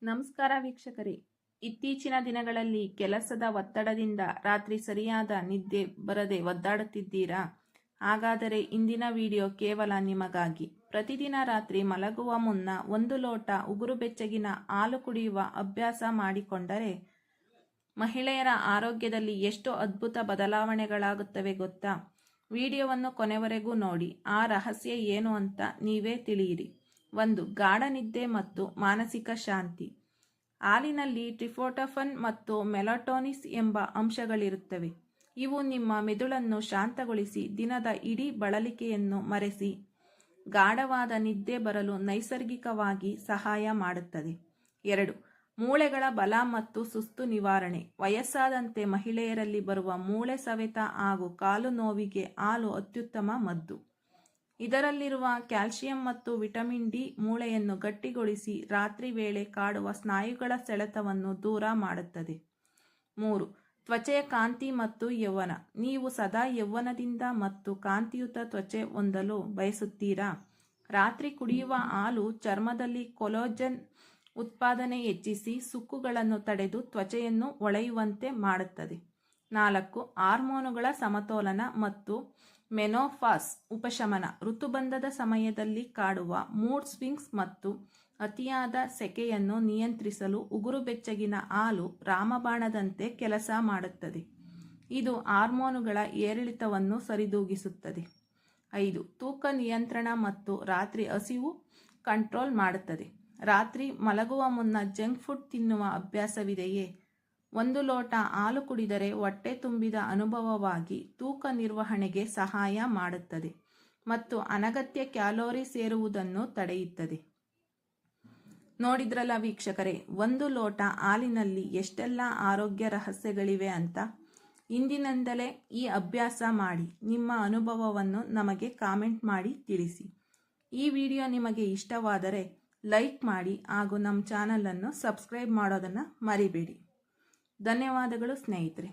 ನಮಸ್ಕಾರ ವೀಕ್ಷಕರೇ. ಇತ್ತೀಚಿನ ದಿನಗಳಲ್ಲಿ ಕೆಲಸದ ಒತ್ತಡದಿಂದ ರಾತ್ರಿ ಸರಿಯಾದ ನಿದ್ದೆ ಬರದೆ ಒದ್ದಾಡುತ್ತಿದ್ದೀರಾ? ಹಾಗಾದರೆ ಇಂದಿನ ವಿಡಿಯೋ ಕೇವಲ ನಿಮಗಾಗಿ. ಪ್ರತಿದಿನ ರಾತ್ರಿ ಮಲಗುವ ಮುನ್ನ 1 ಲೋಟ ಉಗುರು ಬೆಚ್ಚಗಿನ ಹಾಲು ಕುಡಿಯುವ ಅಭ್ಯಾಸ ಮಾಡಿಕೊಂಡರೆ ಮಹಿಳೆಯರ ಆರೋಗ್ಯದಲ್ಲಿ ಎಷ್ಟು ಅದ್ಭುತ ಬದಲಾವಣೆಗಳಾಗುತ್ತವೆ ಗೊತ್ತಾ? ವಿಡಿಯೋವನ್ನು ಕೊನೆವರೆಗೂ ನೋಡಿ. ಆ ರಹಸ್ಯ ಏನು ಅಂತ ನೀವೇ ತಿಳಿಯಿರಿ. 1. ಗಾಢ ನಿದ್ದೆ ಮತ್ತು ಮಾನಸಿಕ ಶಾಂತಿ. ಹಾಲಿನಲ್ಲಿ ಟ್ರಿಪ್ಟೋಫನ್ ಮತ್ತು ಮೆಲಟೋನಿನ್ ಎಂಬ ಅಂಶಗಳಿರುತ್ತವೆ. ಇವು ನಿಮ್ಮ ಮೆದುಳನ್ನು ಶಾಂತಗೊಳಿಸಿ ದಿನದ ಇಡೀ ಬಳಲಿಕೆಯನ್ನು ಮರೆಸಿ ಗಾಢವಾದ ನಿದ್ದೆ ಬರಲು ನೈಸರ್ಗಿಕವಾಗಿ ಸಹಾಯ ಮಾಡುತ್ತದೆ. 2. ಮೂಳೆಗಳ ಬಲ ಮತ್ತು ಸುಸ್ತು ನಿವಾರಣೆ. ವಯಸ್ಸಾದಂತೆ ಮಹಿಳೆಯರಲ್ಲಿ ಬರುವ ಮೂಳೆ ಸವೆತ ಹಾಗೂ ಕಾಲು ನೋವಿಗೆ ಹಾಲು ಅತ್ಯುತ್ತಮ ಮದ್ದು. ಇದರಲ್ಲಿರುವ ಕ್ಯಾಲ್ಸಿಯಂ ಮತ್ತು ವಿಟಮಿನ್ ಡಿ ಮೂಳೆಯನ್ನು ಗಟ್ಟಿಗೊಳಿಸಿ ರಾತ್ರಿ ವೇಳೆ ಕಾಡುವ ಸ್ನಾಯುಗಳ ಸೆಳೆತವನ್ನು ದೂರ ಮಾಡುತ್ತದೆ. 3. ತ್ವಚೆಯ ಕಾಂತಿ ಮತ್ತು ಯೌವನ. ನೀವು ಸದಾ ಯೌವನದಿಂದ ಮತ್ತು ಕಾಂತಿಯುತ ತ್ವಚೆ ಹೊಂದಲು ಬಯಸುತ್ತೀರಾ? ರಾತ್ರಿ ಕುಡಿಯುವ ಹಾಲು ಚರ್ಮದಲ್ಲಿ ಕೊಲಾಜನ್ ಉತ್ಪಾದನೆ ಹೆಚ್ಚಿಸಿ ಸುಕ್ಕುಗಳನ್ನು ತಡೆದು ತ್ವಚೆಯನ್ನು ಹೊಳೆಯುವಂತೆ ಮಾಡುತ್ತದೆ. 4. ಹಾರ್ಮೋನುಗಳ ಸಮತೋಲನ ಮತ್ತು ಮೆನೋಪಾಸ್ ಉಪಶಮನ. ಋತುಬಂಧದ ಸಮಯದಲ್ಲಿ ಕಾಡುವ ಮೂಡ್ ಸ್ವಿಂಗ್ಸ್ ಮತ್ತು ಅತಿಯಾದ ಸೆಕೆಯನ್ನು ನಿಯಂತ್ರಿಸಲು ಉಗುರು ಬೆಚ್ಚಗಿನ ಹಾಲು ರಾಮಬಾಣದಂತೆ ಕೆಲಸ ಮಾಡುತ್ತದೆ. ಇದು ಹಾರ್ಮೋನುಗಳ ಏರಿಳಿತವನ್ನು ಸರಿದೂಗಿಸುತ್ತದೆ. 5. ತೂಕ ನಿಯಂತ್ರಣ ಮತ್ತು ರಾತ್ರಿ ಹಸಿವು ಕಂಟ್ರೋಲ್ ಮಾಡುತ್ತದೆ. ರಾತ್ರಿ ಮಲಗುವ ಮುನ್ನ ಜಂಕ್ ಫುಡ್ ತಿನ್ನುವ ಅಭ್ಯಾಸವಿದೆಯೇ? 1 ಲೋಟ ಹಾಲು ಕುಡಿದರೆ ಹೊಟ್ಟೆ ತುಂಬಿದ ಅನುಭವವಾಗಿ ತೂಕ ನಿರ್ವಹಣೆಗೆ ಸಹಾಯ ಮಾಡುತ್ತದೆ ಮತ್ತು ಅನಗತ್ಯ ಕ್ಯಾಲೋರಿ ಸೇರುವುದನ್ನು ತಡೆಯುತ್ತದೆ. ನೋಡಿದ್ರಲ್ಲ ವೀಕ್ಷಕರೇ, 1 ಲೋಟ ಹಾಲಿನಲ್ಲಿ ಎಷ್ಟೆಲ್ಲ ಆರೋಗ್ಯ ರಹಸ್ಯಗಳಿವೆ ಅಂತ. ಇಂದಿನಿಂದಲೇ ಈ ಅಭ್ಯಾಸ ಮಾಡಿ ನಿಮ್ಮ ಅನುಭವವನ್ನು ನಮಗೆ ಕಾಮೆಂಟ್ ಮಾಡಿ ತಿಳಿಸಿ. ಈ ವಿಡಿಯೋ ನಿಮಗೆ ಇಷ್ಟವಾದರೆ ಲೈಕ್ ಮಾಡಿ ಹಾಗೂ ನಮ್ಮ ಚಾನಲನ್ನು ಸಬ್ಸ್ಕ್ರೈಬ್ ಮಾಡೋದನ್ನು ಮರಿಬೇಡಿ. ಧನ್ಯವಾದಗಳು ಸ್ನೇಹಿತರೆ.